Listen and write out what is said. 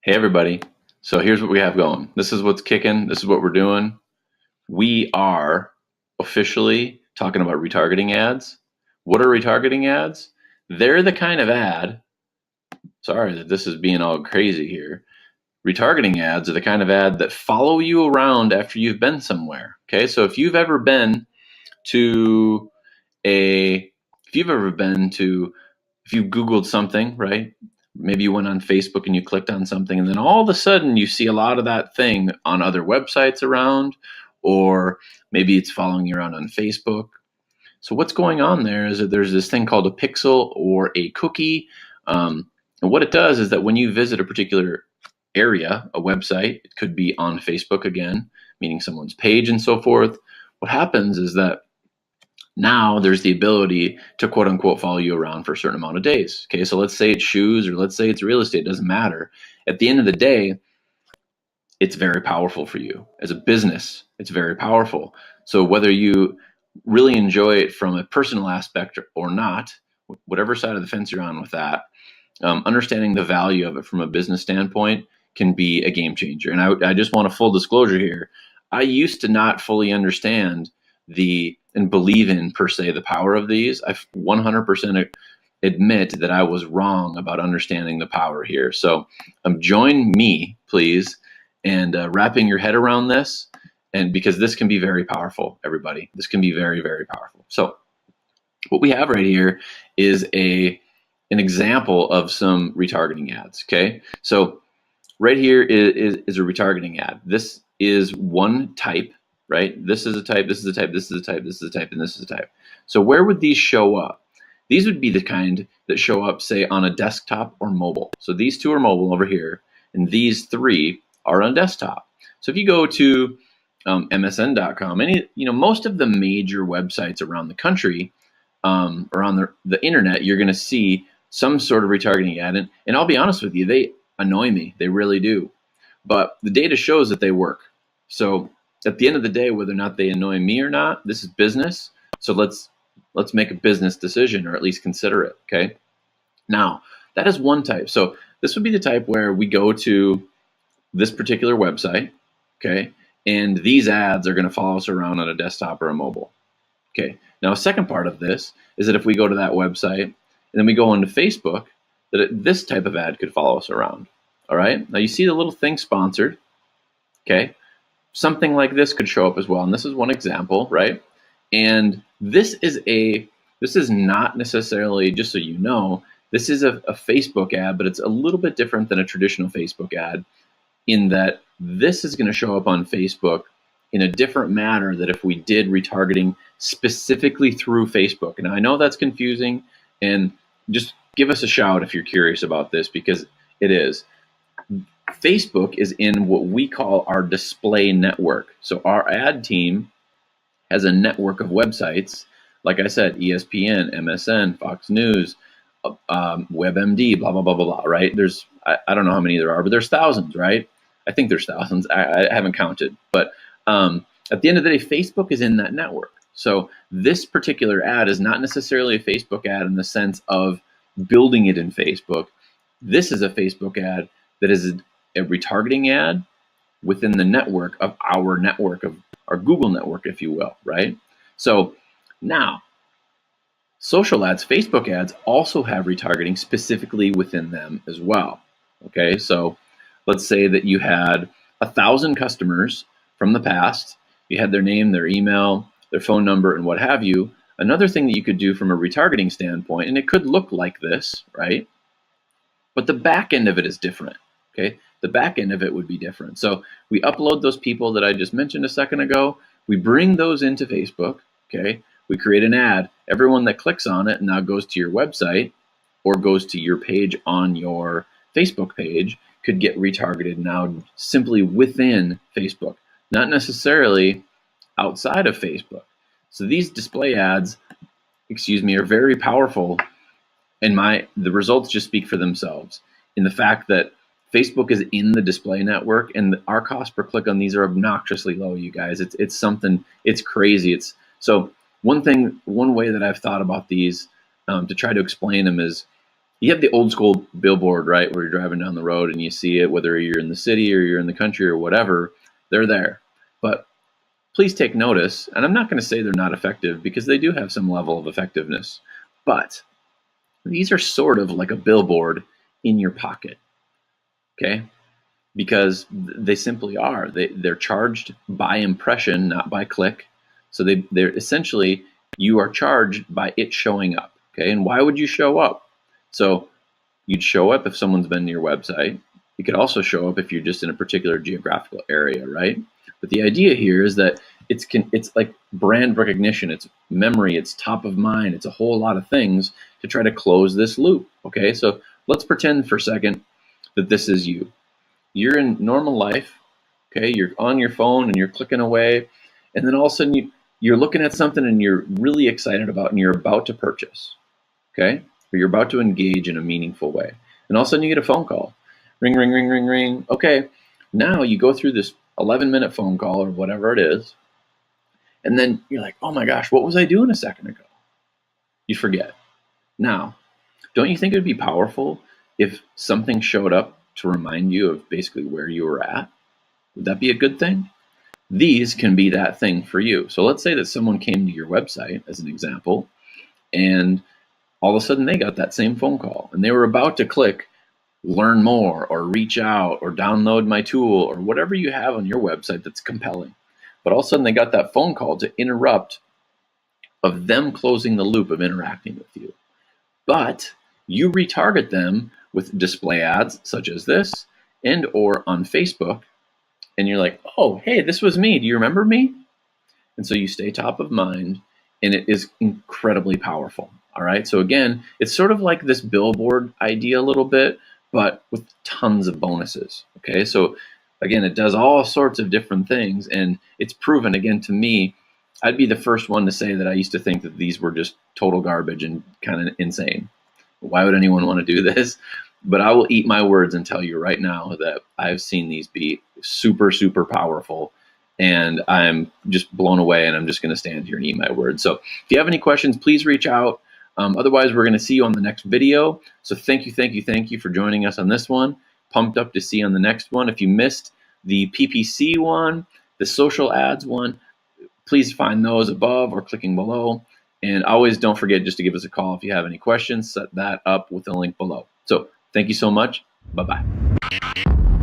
Hey everybody. So here's what we have going. This is what's kicking. This is what we're doing. We are officially talking about retargeting ads. What are retargeting ads? They're the kind of ad, sorry that this is being all crazy here. Retargeting ads are the kind of ad that follow you around after you've been somewhere. Okay, so if you've ever been to a, if you've ever been to, if you Googled something, right? Maybe you went on Facebook and you clicked on something, and then all of a sudden you see a lot of that thing on other websites around, or maybe it's following you around on Facebook. So what's going on there is that there's this thing called a pixel or a cookie. And what it does is that when you visit a particular area, a website, it could be on Facebook again, meaning someone's page and so forth. What happens is that now there's the ability to quote unquote follow you around for a certain amount of days. Okay, so let's say it's shoes or let's say it's real estate, it doesn't matter. At the end of the day, it's very powerful for you. As a business, it's very powerful. So whether you really enjoy it from a personal aspect or not, whatever side of the fence you're on with that, understanding the value of it from a business standpoint can be a game changer. And I just want a full disclosure here. I used to not fully understand and believe in per se the power of these. I 100% admit that I was wrong about understanding the power here. So join me, please, and wrapping your head around this, and because this can be very powerful, everybody. This can be very, very powerful. So what we have right here is an example of some retargeting ads. Okay, so right here is a retargeting ad. This is one type, right? This is a type, this is a type, this is a type, this is a type, and this is a type. So where would these show up? These would be the kind that show up, say, on a desktop or mobile. So these two are mobile over here, and these three are on desktop. So if you go to MSN.com, most of the major websites around the country, around the internet, you're going to see some sort of retargeting ad. And I'll be honest with you, they annoy me. They really do. But the data shows that they work. So at the end of the day, whether or not they annoy me or not, this is business. So let's make a business decision, or at least consider it. Okay. Now, that is one type. So this would be the type where we go to this particular website. Okay. And these ads are going to follow us around on a desktop or a mobile. Okay. Now, a second part of this is that if we go to that website and then we go onto Facebook, this type of ad could follow us around. All right. Now you see the little thing sponsored. Okay. Something like this could show up as well. And this is one example, right? And this is not necessarily, just so you know, this is a Facebook ad, but it's a little bit different than a traditional Facebook ad in that this is going to show up on Facebook in a different manner than if we did retargeting specifically through Facebook. And I know that's confusing, and just give us a shout if you're curious about this, because it is. Facebook is in what we call our display network. So our ad team has a network of websites, like I said, ESPN, MSN, Fox News, WebMD, blah, blah, blah, blah, blah, right? I don't know how many there are, but there's thousands, right? I think there's thousands. I haven't counted. But at the end of the day, Facebook is in that network. So this particular ad is not necessarily a Facebook ad in the sense of building it in Facebook. This is a Facebook ad that is a retargeting ad within the network of our Google network, if you will, right? So now, social ads, Facebook ads also have retargeting specifically within them as well. Okay, so let's say that you had 1,000 customers from the past. You had their name, their email, their phone number, and what have you. Another thing that you could do from a retargeting standpoint, and it could look like this, right? But the back end of it is different. Okay, the back end of it would be different. So we upload those people that I just mentioned a second ago. We bring those into Facebook. Okay, we create an ad. Everyone that clicks on it now goes to your website or goes to your page on your Facebook page could get retargeted now simply within Facebook, not necessarily outside of Facebook. So these display ads, are very powerful, and the results just speak for themselves in the fact that Facebook is in the display network, and our cost per click on these are obnoxiously low, you guys. It's something, it's crazy. So one way that I've thought about these to try to explain them is You have the old school billboard, right, where you're driving down the road and you see it, whether you're in the city or you're in the country or whatever, they're there. But please take notice, and I'm not going to say they're not effective because they do have some level of effectiveness, but these are sort of like a billboard in your pocket, okay? Because they simply are. They're charged by impression, not by click. So they're essentially, you are charged by it showing up, okay? And why would you show up? So you'd show up if someone's been to your website. You could also show up if you're just in a particular geographical area, right? But the idea here is that it's like brand recognition, it's memory, it's top of mind, it's a whole lot of things to try to close this loop. Okay, so let's pretend for a second that this is you. You're in normal life. Okay, you're on your phone and you're clicking away, and then all of a sudden you're looking at something and you're really excited about, and you're about to purchase. Okay, or you're about to engage in a meaningful way, and all of a sudden you get a phone call. Ring, ring, ring, ring, ring. Okay, now you go through this 11-minute phone call or whatever it is, and then you're like, oh my gosh, what was I doing a second ago? You forget. Now, don't you think it would be powerful if something showed up to remind you of basically where you were at? Would that be a good thing? These can be that thing for you. So let's say that someone came to your website, as an example, and all of a sudden they got that same phone call and they were about to click learn more or reach out or download my tool or whatever you have on your website that's compelling. But all of a sudden they got that phone call to interrupt of them closing the loop of interacting with you. But you retarget them with display ads such as this and or on Facebook, and you're like, oh, hey, this was me. Do you remember me? And so you stay top of mind, and it is incredibly powerful. All right. So again, it's sort of like this billboard idea a little bit, but with tons of bonuses. Okay. So again, it does all sorts of different things, and it's proven. Again, to me, I'd be the first one to say that I used to think that these were just total garbage and kind of insane. Why would anyone want to do this? But I will eat my words and tell you right now that I've seen these be super, super powerful. And I'm just blown away, and I'm just going to stand here and eat my words. So if you have any questions, please reach out. Otherwise, we're going to see you on the next video. So thank you for joining us on this one. Pumped up to see you on the next one. If you missed the PPC one, the social ads one, please find those above or clicking below. And always don't forget just to give us a call if you have any questions. Set that up with the link below. So thank you so much. Bye-bye.